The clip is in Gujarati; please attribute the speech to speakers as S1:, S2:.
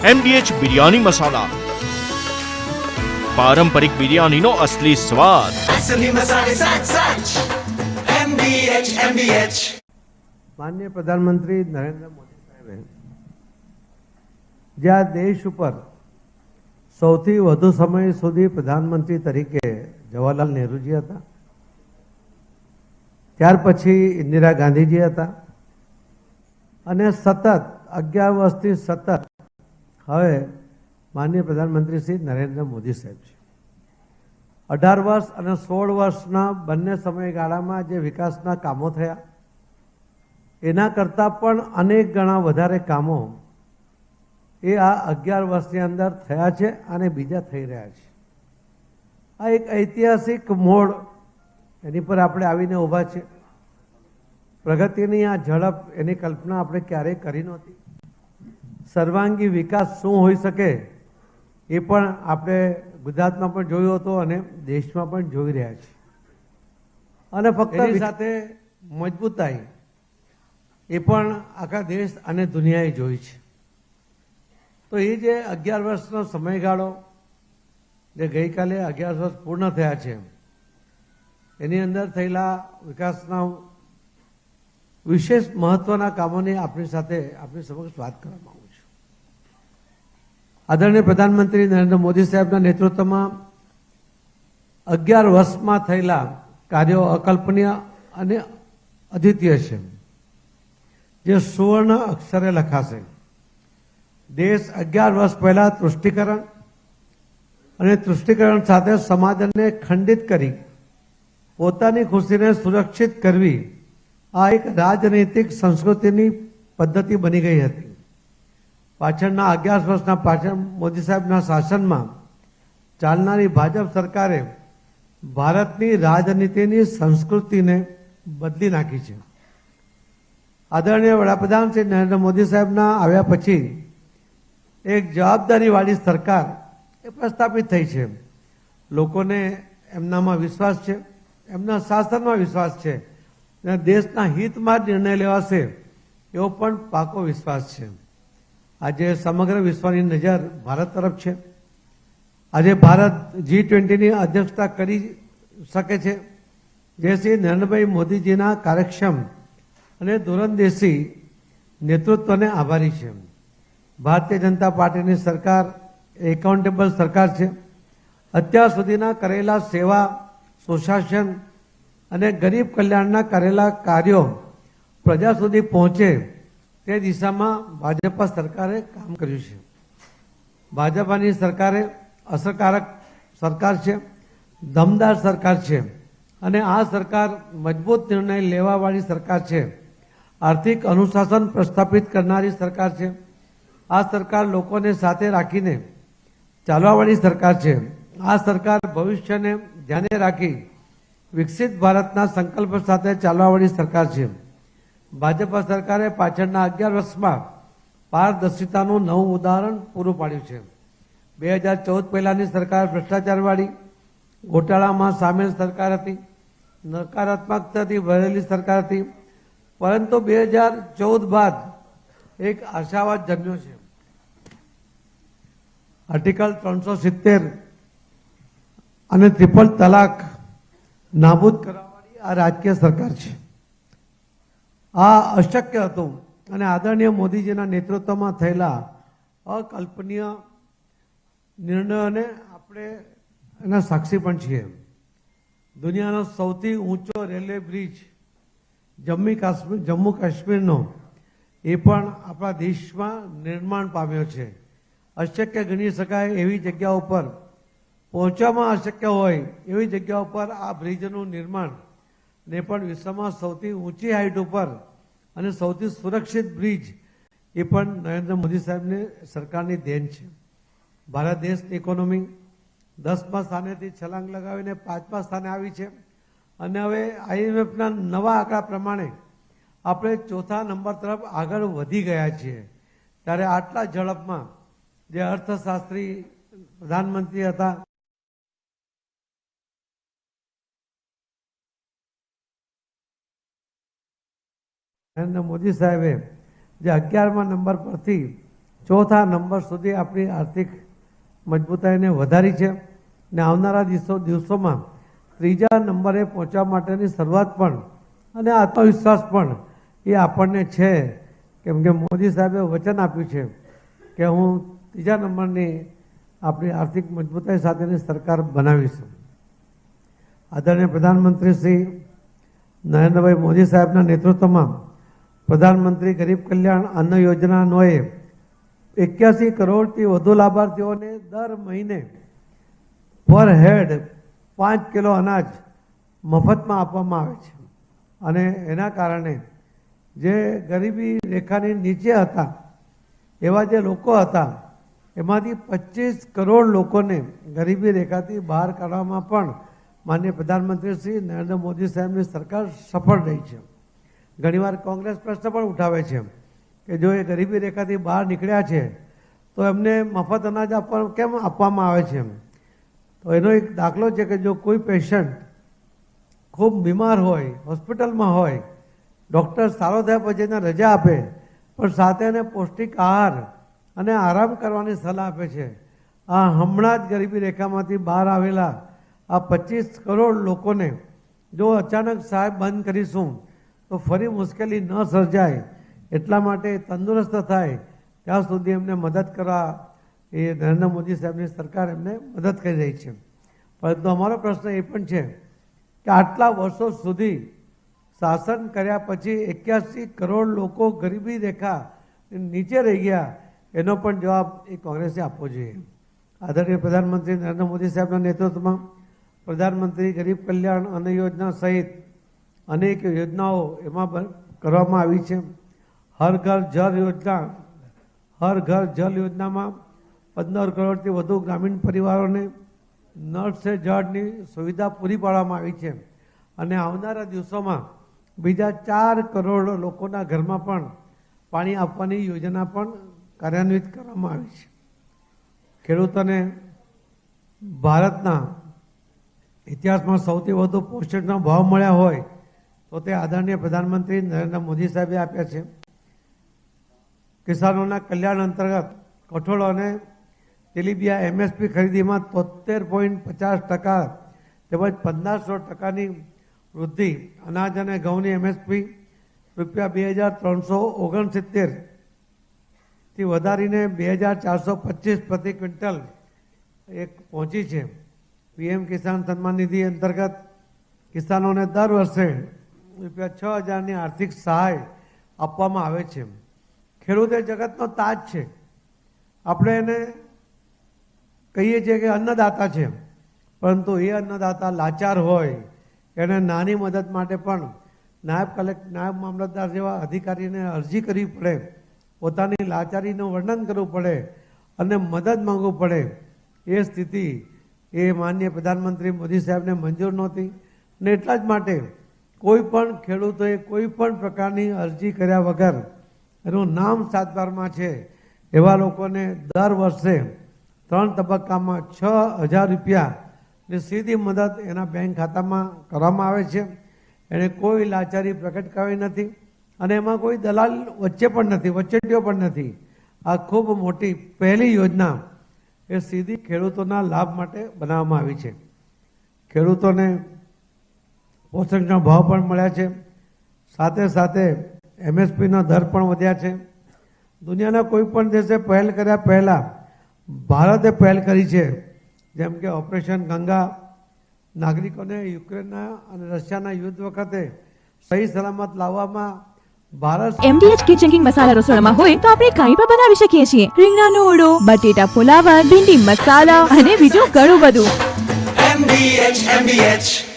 S1: MDH બિરયાની મસાલા, પારંપરિક બિરયાનીનો અસલી સ્વાદ.
S2: असली मसाले साथ साथ MDH
S3: माननीय प्रधानमंत्री नरेंद्र मोदी साहेबे જ્યાં દેશ ઉપર સૌથી વધુ સમય સુધી પ્રધાનમંત્રી તરીકે જવાહરલાલ નહેરુજી હતા, ત્યાર પછી ઇન્દિરા ગાંધીજી હતા અને સતત 11 વર્ષથી સતત હવે માનનીય પ્રધાનમંત્રી શ્રી નરેન્દ્ર મોદી સાહેબ છે. 18 વર્ષ અને 16 વર્ષના બંને સમયગાળામાં જે વિકાસના કામો થયા એના કરતાં પણ અનેક ગણા વધારે કામો એ આ 11 વર્ષની અંદર થયા છે અને બીજા થઈ રહ્યા છે. આ એક ઐતિહાસિક મોડ એની પર આપણે આવીને ઊભા છે. પ્રગતિની આ ઝડપ એની કલ્પના આપણે ક્યારેય કરી નહોતી. સર્વાંગી વિકાસ શું હોઈ શકે એ પણ આપણે ગુજરાતમાં પણ જોયું હતું અને દેશમાં પણ જોઈ રહ્યા છીએ. અને ફક્ત એની સાથે મજબૂતાઈ એ પણ આખા દેશ અને દુનિયાએ જોઈ છે. તો એ જે 11 વર્ષનો સમયગાળો જે ગઈકાલે 11 વર્ષ પૂર્ણ થયા છે એની અંદર થયેલા વિકાસના વિશેષ મહત્વના કામોની આપણી સાથે આપણી સમક્ષ વાત કરવા માંગુ છું. આદરણીય પ્રધાનમંત્રી નરેન્દ્ર મોદી સાહેબના નેતૃત્વમાં 11 વર્ષમાં થયેલા કાર્યો અકલ્પનીય અને અદ્વિતીય છે, જે સુવર્ણ અક્ષરે લખાશે. દેશ 11 વર્ષ પહેલા તૃષ્ટિકરણ અને તૃષ્ટિકરણ સાથે સમાજને ખંડિત કરી પોતાની ખુશીને સુરક્ષિત કરવી આ એક રાજનૈતિક સંસ્કૃતિની પદ્ધતિ બની ગઈ હતી. પાછળના 11 વર્ષના પાછળ મોદી સાહેબના શાસનમાં ચાલનારી ભાજપ સરકારે ભારતની રાજનીતિની સંસ્કૃતિને બદલી નાખી છે. આદરણીય વડાપ્રધાન શ્રી નરેન્દ્ર મોદી સાહેબના આવ્યા પછી એક જવાબદારીવાળી સરકાર એ પ્રસ્થાપિત થઈ છે. લોકોને એમનામાં વિશ્વાસ છે, એમના શાસનમાં વિશ્વાસ છે અને દેશના હિતમાં જ નિર્ણય લેવાશે એવો પણ પાકો વિશ્વાસ છે. આજે સમગ્ર વિશ્વની નજર ભારત તરફ છે. આજે ભારત G20ની અધ્યક્ષતા કરી શકે છે, જે શ્રી નરેન્દ્રભાઈ મોદીજીના કાર્યક્ષમ અને દૂરંદેશી નેતૃત્વને આભારી છે. ભારતીય જનતા પાર્ટીની સરકાર એકાઉન્ટેબલ સરકાર છે. અત્યાર સુધીના કરેલા સેવા, સુશાસન અને ગરીબ કલ્યાણના કરેલા કાર્યો પ્રજા સુધી પહોંચે તે દિશામાં ભાજપા સરકારે કામ કર્યું છે. ભાજપાની સરકારે અસરકારક સરકાર છે, દમદાર સરકાર છે અને આ સરકાર મજબૂત નિર્ણય લેવાવાળી સરકાર છે. આર્થિક અનુશાસન પ્રસ્થાપિત કરનારી સરકાર છે. આ સરકાર લોકોને સાથે રાખીને ચાલવાવાળી સરકાર છે. આ સરકાર ભવિષ્યને ધ્યાને રાખી વિકસિત ભારતના સંકલ્પ સાથે ચાલવાવાળી સરકાર છે. ભાજપા સરકારે પાછળના 11 વર્ષમાં પારદર્શિતાનું નવું ઉદાહરણ પૂરું પાડ્યું છે. 2014 પહેલાની સરકાર ભ્રષ્ટાચારવાળી, ગોટાળામાં સામેલ સરકાર હતી, નકારાત્મકતાથી ભરેલી સરકાર હતી. પરંતુ 2014 બાદ એક આશાવાદ જન્મ્યો છે. આર્ટિકલ 370 અને ટ્રિપલ તલાક નાબૂદ કરવાવાળી આ રાજકીય સરકાર છે. આ અશક્ય હતું અને આદરણીય મોદીજીના નેતૃત્વમાં થયેલા અકલ્પનીય નિર્ણયોને આપણે એના સાક્ષી પણ છીએ. દુનિયાનો સૌથી ઊંચો રેલવે બ્રિજ જમ્મુ કાશ્મીરનો એ પણ આપણા દેશમાં નિર્માણ પામ્યો છે. અશક્ય ગણી શકાય એવી જગ્યા ઉપર, પહોંચવામાં અશક્ય હોય એવી જગ્યા ઉપર આ બ્રિજનું નિર્માણ ને પણ વિશ્વમાં સૌથી ઊંચી હાઈટ ઉપર અને સૌથી સુરક્ષિત બ્રિજ એ પણ નરેન્દ્ર મોદી સાહેબની સરકારની દેન છે. ભારત દેશની ઇકોનોમી 10મા સ્થાનેથી છલાંગ લગાવીને 5મા સ્થાને આવી છે અને હવે IMFના નવા આંકડા પ્રમાણે આપણે 4થા નંબર તરફ આગળ વધી ગયા છીએ. ત્યારે આટલા ઝડપમાં જે અર્થશાસ્ત્રી પ્રધાનમંત્રી હતા નરેન્દ્ર મોદી સાહેબે જે 11મા નંબર પરથી ચોથા નંબર સુધી આપણી આર્થિક મજબૂતાઈને વધારી છે ને આવનારા દિવસોમાં ત્રીજા નંબરે પહોંચવા માટેની શરૂઆત પણ અને આત્મવિશ્વાસ પણ એ આપણને છે, કેમ કે મોદી સાહેબે વચન આપ્યું છે કે હું ત્રીજા નંબરની આપણી આર્થિક મજબૂતાઈ સાથેની સરકાર બનાવીશું. આદરણીય પ્રધાનમંત્રી શ્રી નરેન્દ્રભાઈ મોદી સાહેબના નેતૃત્વમાં પ્રધાનમંત્રી ગરીબ કલ્યાણ અન્ન યોજનાનો 81 કરોડથી વધુ લાભાર્થીઓને દર મહિને પર હેડ 5 કિલો અનાજ મફતમાં આપવામાં આવે છે અને એના કારણે જે ગરીબી રેખાની નીચે હતા એવા જે લોકો હતા એમાંથી 25 કરોડ લોકોને ગરીબી રેખાથી બહાર કાઢવામાં પણ માનનીય પ્રધાનમંત્રી શ્રી નરેન્દ્ર મોદી સાહેબની સરકાર સફળ રહી છે. ઘણીવાર કોંગ્રેસ પ્રશ્ન પણ ઉઠાવે છે કે જો એ ગરીબી રેખાથી બહાર નીકળ્યા છે તો એમને મફત અનાજ કેમ આપવામાં આવે છે. તો એનો એક દાખલો છે કે જો કોઈ પેશન્ટ ખૂબ બીમાર હોય, હોસ્પિટલમાં હોય, ડૉક્ટર સારો થયા પછી એને રજા આપે પણ સાથે એને પૌષ્ટિક આહાર અને આરામ કરવાની સલાહ આપે છે. આ હમણાં જ ગરીબી રેખામાંથી બહાર આવેલા આ 25 કરોડ લોકોને જો અચાનક સાહેબ બંધ કરીશું તો ફરી મુશ્કેલી ન સર્જાય એટલા માટે તંદુરસ્ત થાય ત્યાં સુધી એમને મદદ કરવા એ નરેન્દ્ર મોદી સાહેબની સરકાર એમને મદદ કરી રહી છે. પરંતુ અમારો પ્રશ્ન એ પણ છે કે આટલા વર્ષો સુધી શાસન કર્યા પછી 81 કરોડ લોકો ગરીબી રેખા નીચે રહી ગયા, એનો પણ જવાબ એ કોંગ્રેસે આપવો જોઈએ. આદરણીય પ્રધાનમંત્રી નરેન્દ્ર મોદી સાહેબના નેતૃત્વમાં પ્રધાનમંત્રી ગરીબ કલ્યાણ અન્ન યોજના સહિત અનેક યોજનાઓ એમાં કરવામાં આવી છે. હર ઘર જલ યોજનામાં 15 કરોડથી વધુ ગ્રામીણ પરિવારોને નળ સે જળની સુવિધા પૂરી પાડવામાં આવી છે અને આવનારા દિવસોમાં બીજા 4 કરોડ લોકોના ઘરમાં પણ પાણી આપવાની યોજના પણ કાર્યાન્વિત કરવામાં આવી છે. ખેડૂતોને ભારતના ઇતિહાસમાં સૌથી વધુ પોષણનો ભાવ મળ્યા હોય તો તે આદરણીય પ્રધાનમંત્રી નરેન્દ્ર મોદી સાહેબે આપ્યા છે. કિસાનોના કલ્યાણ અંતર્ગત કઠોળ અને તેલીબિયા એમએસપી ખરીદીમાં 73.50% તેમજ 1500%ની વૃદ્ધિ, અનાજ અને ઘઉંની એમએસપી ₹2369.થી વધારીને 2425 પ્રતિ ક્વિન્ટલ પહોંચી છે. પીએમ કિસાન સન્માન નિધિ અંતર્ગત કિસાનોને દર વર્ષે ₹6000ની આર્થિક સહાય આપવામાં આવે છે. ખેડૂત એ જગતનો તાજ છે. આપણે એને કહીએ છીએ કે અન્નદાતા છે, પરંતુ એ અન્નદાતા લાચાર હોય એને નાની મદદ માટે પણ નાયબ મામલતદાર જેવા અધિકારીને અરજી કરવી પડે, પોતાની લાચારીનું વર્ણન કરવું પડે અને મદદ માંગવું પડે. એ સ્થિતિ એ માનનીય પ્રધાનમંત્રી મોદી સાહેબને મંજૂર નહોતી ને એટલા જ માટે કોઈ પણ ખેડૂતોએ કોઈ પણ પ્રકારની અરજી કર્યા વગર એનું નામ સાતબારમાં છે એવા લોકોને દર વર્ષે 3 તબક્કામાં ₹6000ની સીધી મદદ એના બેંક ખાતામાં કરવામાં આવે છે. એણે કોઈ લાચારી પ્રકટ કરાવી નથી અને એમાં કોઈ દલાલ વચ્ચે પણ નથી, વચ્ચેટીઓ પણ નથી. આ ખૂબ મોટી પહેલી યોજના એ સીધી ખેડૂતોના લાભ માટે બનાવવામાં આવી છે. ખેડૂતોને પોષણના ભાવ પણ મળ્યા છે, સાથે સાથે એમએસપીના દર પણ વધ્યા છે. દુનિયાના કોઈ પણ દેશે પહેલ કર્યા પહેલાં ભારતે પહેલ કરી છે, જેમ કે ઓપરેશન ગંગા, નાગરિકોને યુક્રેનના અને રશિયાના યુદ્ધ વખતે સહી સલામત લાવવામાં ભારત
S4: MDH કિચન કિંગ મસાલા રસોડામાં હોય તો આપણે કાંઈ પણ બનાવી શકીએ છીએ. રીંગણાનો ઓળો, બટેટા ફુલાવર, ભીંડી મસાલા અને બીજું ઘણું બધું.
S2: MDH